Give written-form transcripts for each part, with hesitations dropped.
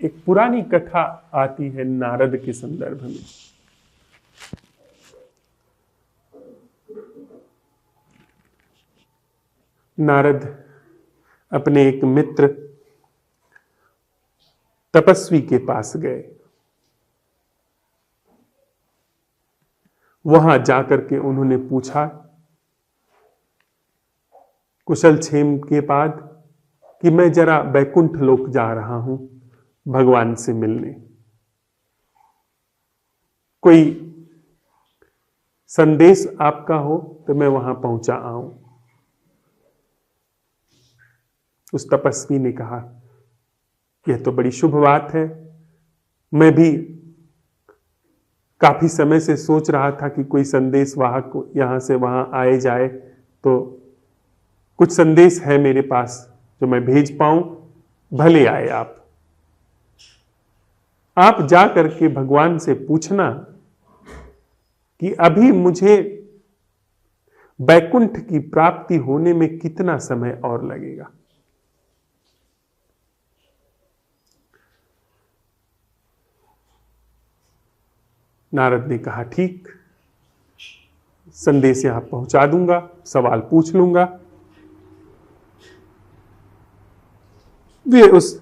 एक पुरानी कथा आती है नारद के संदर्भ में। नारद अपने एक मित्र तपस्वी के पास गए। वहां जाकर के उन्होंने पूछा कुशल क्षेम के बाद कि मैं जरा बैकुंठ लोक जा रहा हूं भगवान से मिलने, कोई संदेश आपका हो तो मैं वहां पहुंचा आऊं। उस तपस्वी ने कहा यह तो बड़ी शुभ बात है, मैं भी काफी समय से सोच रहा था कि कोई संदेश वाहक यहां से वहां आए जाए, तो कुछ संदेश है मेरे पास जो मैं भेज पाऊं, भले आए आप जा करके भगवान से पूछना कि अभी मुझे बैकुंठ की प्राप्ति होने में कितना समय और लगेगा। नारद ने कहा ठीक, संदेश यहां पहुंचा दूंगा, सवाल पूछ लूंगा। वे उस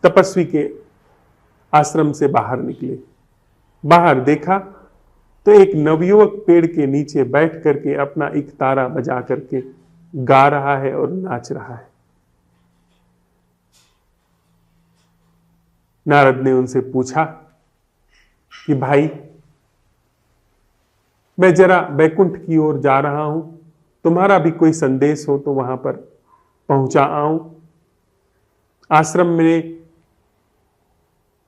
तपस्वी के आश्रम से बाहर निकले। बाहर देखा तो एक नवयुवक पेड़ के नीचे बैठ करके अपना एक तारा बजा करके गा रहा है और नाच रहा है। नारद ने उनसे पूछा कि भाई, मैं जरा बैकुंठ की ओर जा रहा हूं, तुम्हारा भी कोई संदेश हो तो वहां पर पहुंचा आऊं। आश्रम में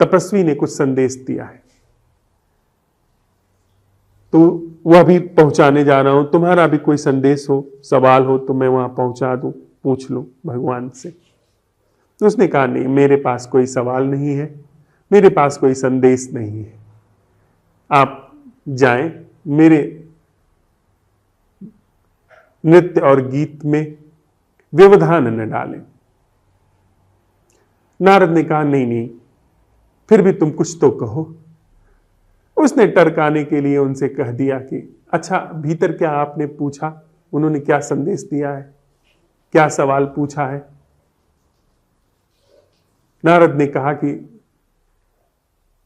तपस्वी ने कुछ संदेश दिया है तो वह भी पहुंचाने जा रहा हूं, तुम्हारा भी कोई संदेश हो, सवाल हो तो मैं वहां पहुंचा दूं, पूछ लूं भगवान से। तो उसने कहा नहीं, मेरे पास कोई सवाल नहीं है, मेरे पास कोई संदेश नहीं है, आप जाएं, मेरे नृत्य और गीत में व्यवधान न डालें। नारद ने कहा नहीं नहीं, फिर भी तुम कुछ तो कहो। उसने टरकाने के लिए उनसे कह दिया कि अच्छा, भीतर क्या आपने पूछा, उन्होंने क्या संदेश दिया है, क्या सवाल पूछा है। नारद ने कहा कि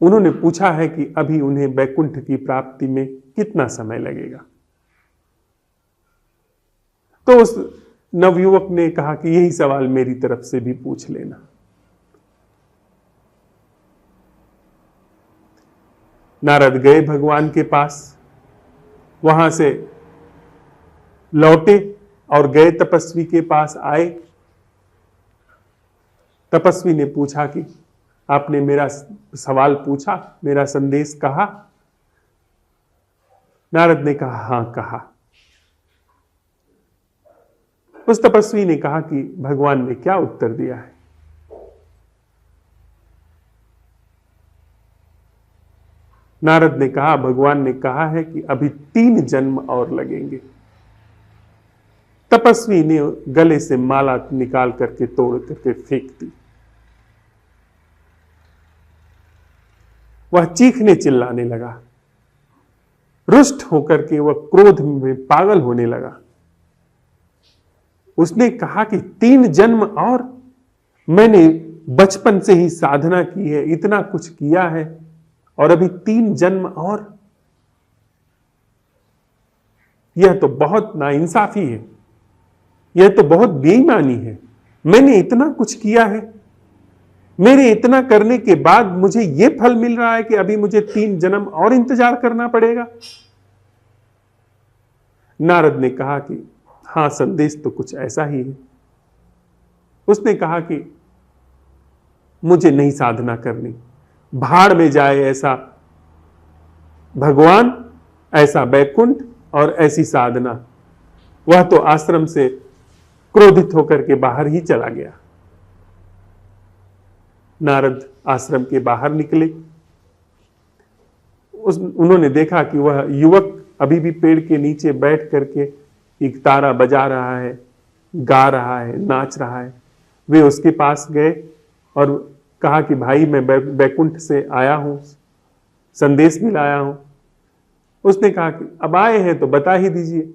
उन्होंने पूछा है कि अभी उन्हें बैकुंठ की प्राप्ति में कितना समय लगेगा। तो उस नवयुवक ने कहा कि यही सवाल मेरी तरफ से भी पूछ लेना। नारद गए भगवान के पास, वहां से लौटे और गए तपस्वी के पास आए। तपस्वी ने पूछा कि आपने मेरा सवाल पूछा, मेरा संदेश कहा। नारद ने कहा हां कहा। उस तपस्वी ने कहा कि भगवान ने क्या उत्तर दिया है। नारद ने कहा भगवान ने कहा है कि अभी 3 जन्म और लगेंगे। तपस्वी ने गले से माला निकाल करके तोड़ करके फेंक दी। वह चीखने चिल्लाने लगा, रुष्ट होकर के वह क्रोध में पागल होने लगा। उसने कहा कि 3 जन्म और, मैंने बचपन से ही साधना की है, इतना कुछ किया है, और अभी 3 जन्म और, यह तो बहुत नाइंसाफी है, यह तो बहुत बेईमानी है। मैंने इतना कुछ किया है, मेरे इतना करने के बाद मुझे यह फल मिल रहा है कि अभी मुझे 3 जन्म और इंतजार करना पड़ेगा। नारद ने कहा कि हां, संदेश तो कुछ ऐसा ही है। उसने कहा कि मुझे नहीं साधना करनी, भाड़ में जाए ऐसा भगवान, ऐसा बैकुंठ और ऐसी साधना। वह तो आश्रम से क्रोधित होकर के बाहर ही चला गया। नारद आश्रम के बाहर निकले। उन्होंने देखा कि वह युवक अभी भी पेड़ के नीचे बैठ करके एक तारा बजा रहा है, गा रहा है, नाच रहा है। वे उसके पास गए और कहा कि भाई मैं बैकुंठ से आया हूं, संदेश भी लाया हूं। उसने कहा कि अब आए हैं तो बता ही दीजिए,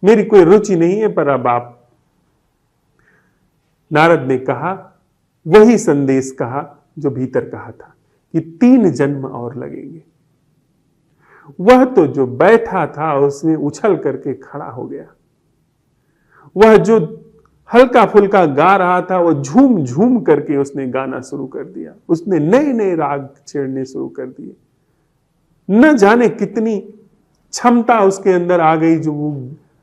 मेरी कोई रुचि नहीं है, पर अब आप। नारद ने कहा, वही संदेश कहा जो भीतर कहा था कि 3 जन्म और लगेंगे। वह तो जो बैठा था उसने उछल करके खड़ा हो गया। वह जो हल्का फुल्का गा रहा था वो झूम झूम करके उसने गाना शुरू कर दिया। उसने नए नए राग छेड़ने शुरू कर दिए। न जाने कितनी क्षमता उसके अंदर आ गई जो वो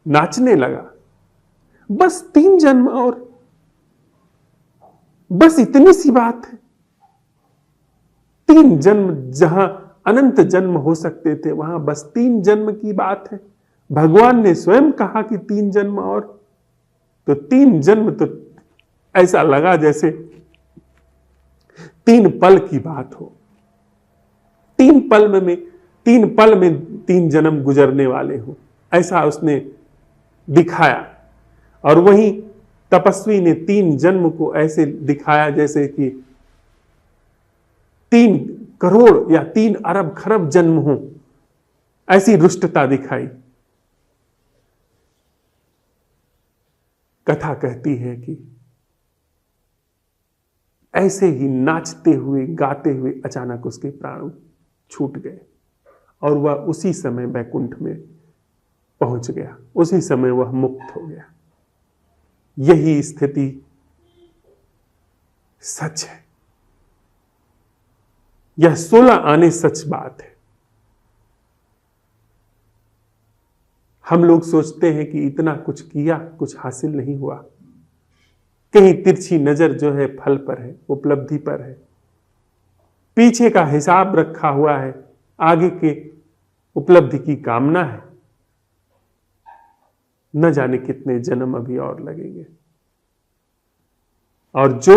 नाचने लगा। बस 3 जन्म और, बस इतनी सी बात है। 3 जन्म, जहां अनंत जन्म हो सकते थे वहां बस 3 जन्म की बात है। भगवान ने स्वयं कहा कि 3 जन्म और, तो 3 जन्म तो ऐसा लगा जैसे 3 पल की बात हो। 3 पल में 3 जन्म गुजरने वाले हो, ऐसा उसने दिखाया। और वहीं तपस्वी ने 3 जन्म को ऐसे दिखाया जैसे कि 3 करोड़ या 3 अरब खरब जन्म हो, ऐसी रुष्टता दिखाई। कथा कहती है कि ऐसे ही नाचते हुए गाते हुए अचानक उसके प्राण छूट गए और वह उसी समय बैकुंठ में पहुंच गया। उसी समय वह मुक्त हो गया। यही स्थिति सच है। यह 16 आने सच बात है। हम लोग सोचते हैं कि इतना कुछ किया, कुछ हासिल नहीं हुआ। कहीं तिरछी नजर जो है फल पर है, उपलब्धि पर है। पीछे का हिसाब रखा हुआ है, आगे के उपलब्धि की कामना है। न जाने कितने जन्म अभी और लगेंगे। और जो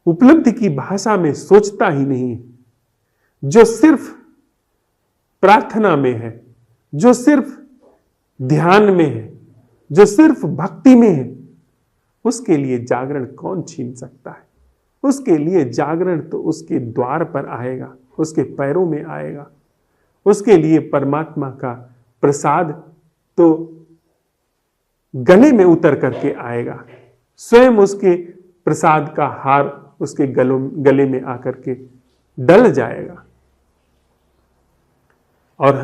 उपलब्धि की भाषा में सोचता ही नहीं, जो सिर्फ प्रार्थना में है, जो सिर्फ ध्यान में है, जो सिर्फ भक्ति में है, उसके लिए जागरण कौन छीन सकता है? उसके लिए जागरण तो उसके द्वार पर आएगा, उसके पैरों में आएगा। उसके लिए परमात्मा का प्रसाद तो गले में उतर करके आएगा। स्वयं उसके प्रसाद का हार उसके गले में आकर के डल जाएगा। और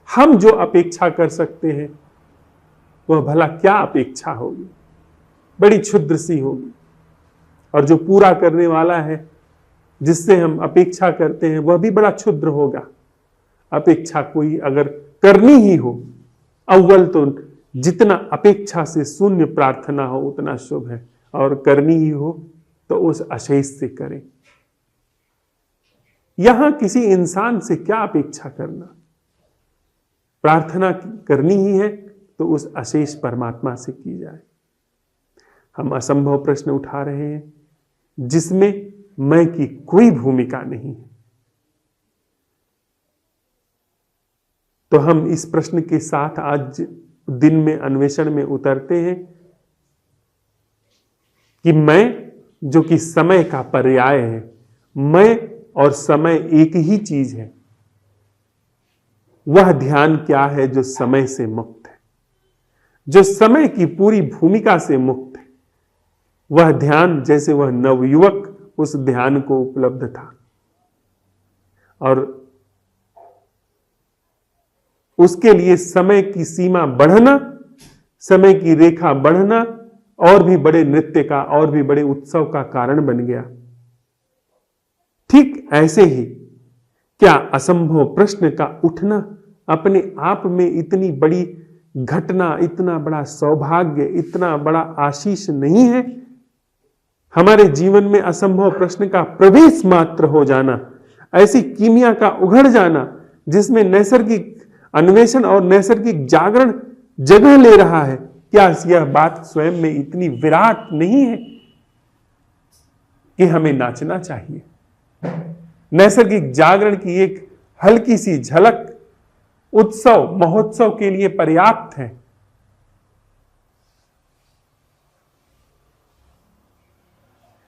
हम जो अपेक्षा कर सकते हैं वह भला क्या अपेक्षा होगी? बड़ी क्षुद्र सी होगी। और जो पूरा करने वाला है, जिससे हम अपेक्षा करते हैं, वह भी बड़ा क्षुद्र होगा। अपेक्षा कोई अगर करनी ही हो, अव्वल तो जितना अपेक्षा से शून्य प्रार्थना हो उतना शुभ है। और करनी ही हो तो उस अशेष से करें। यहां किसी इंसान से क्या अपेक्षा करना? प्रार्थना करनी ही है तो उस अशेष परमात्मा से की जाए। हम असंभव प्रश्न उठा रहे हैं जिसमें मैं की कोई भूमिका नहीं है। तो हम इस प्रश्न के साथ आज दिन में अन्वेषण में उतरते हैं कि मैं, जो कि समय का पर्याय है, मैं और समय एक ही चीज है। वह ध्यान क्या है जो समय से मुक्त है, जो समय की पूरी भूमिका से मुक्त है। वह ध्यान, जैसे वह नवयुवक उस ध्यान को उपलब्ध था और उसके लिए समय की सीमा बढ़ना, समय की रेखा बढ़ना और भी बड़े नृत्य का, और भी बड़े उत्सव का कारण बन गया। ठीक ऐसे ही क्या असंभव प्रश्न का उठना अपने आप में इतनी बड़ी घटना, इतना बड़ा सौभाग्य, इतना बड़ा आशीष नहीं है? हमारे जीवन में असंभव प्रश्न का प्रवेश मात्र हो जाना, ऐसी कीमिया का उघड़ जाना जिसमें नैसर्गिक अन्वेषण और नैसर्गिक जागरण जगह ले रहा है, क्या यह बात स्वयं में इतनी विराट नहीं है कि हमें नाचना चाहिए? नैसर्गिक जागरण की एक हल्की सी झलक उत्सव महोत्सव के लिए पर्याप्त है।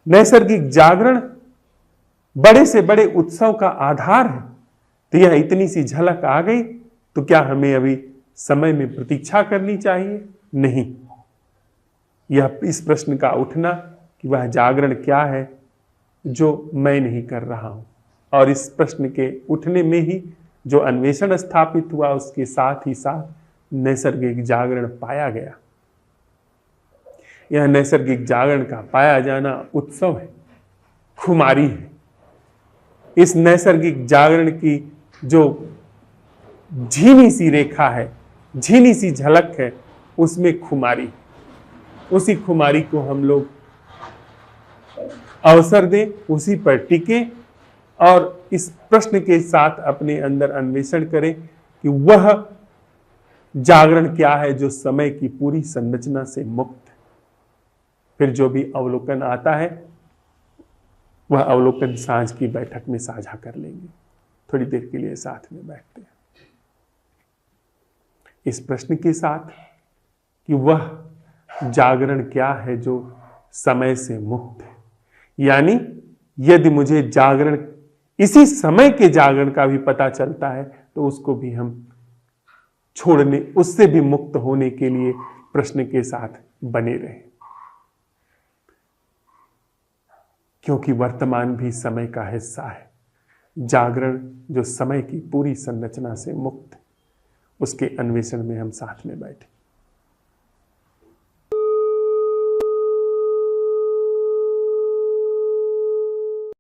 नैसर्गिक जागरण बड़े से बड़े उत्सव का आधार है। तो यह इतनी सी झलक आ गई तो क्या हमें अभी समय में प्रतीक्षा करनी चाहिए? नहीं। यह इस प्रश्न का उठना कि वह जागरण क्या है जो मैं नहीं कर रहा हूं, और इस प्रश्न के उठने में ही जो अन्वेषण स्थापित हुआ उसके साथ ही साथ नैसर्गिक जागरण पाया गया। यह नैसर्गिक जागरण का पाया जाना उत्सव है, खुमारी है। इस नैसर्गिक जागरण की जो झीनी सी रेखा है, झीनी सी झलक है, उसमें खुमारी, उसी खुमारी को हम लोग अवसर दें, उसी पर टिके और इस प्रश्न के साथ अपने अंदर अन्वेषण करें कि वह जागरण क्या है जो समय की पूरी संरचना से मुक्त है। फिर जो भी अवलोकन आता है वह अवलोकन सांझ की बैठक में साझा कर लेंगे। थोड़ी देर के लिए साथ में बैठते हैं इस प्रश्न के साथ कि वह जागरण क्या है जो समय से मुक्त है। यानी यदि मुझे जागरण, इसी समय के जागरण का भी पता चलता है तो उसको भी हम छोड़ने, उससे भी मुक्त होने के लिए प्रश्न के साथ बने रहें, क्योंकि वर्तमान भी समय का हिस्सा है। जागरण जो समय की पूरी संरचना से मुक्त, उसके अन्वेषण में हम साथ में बैठे।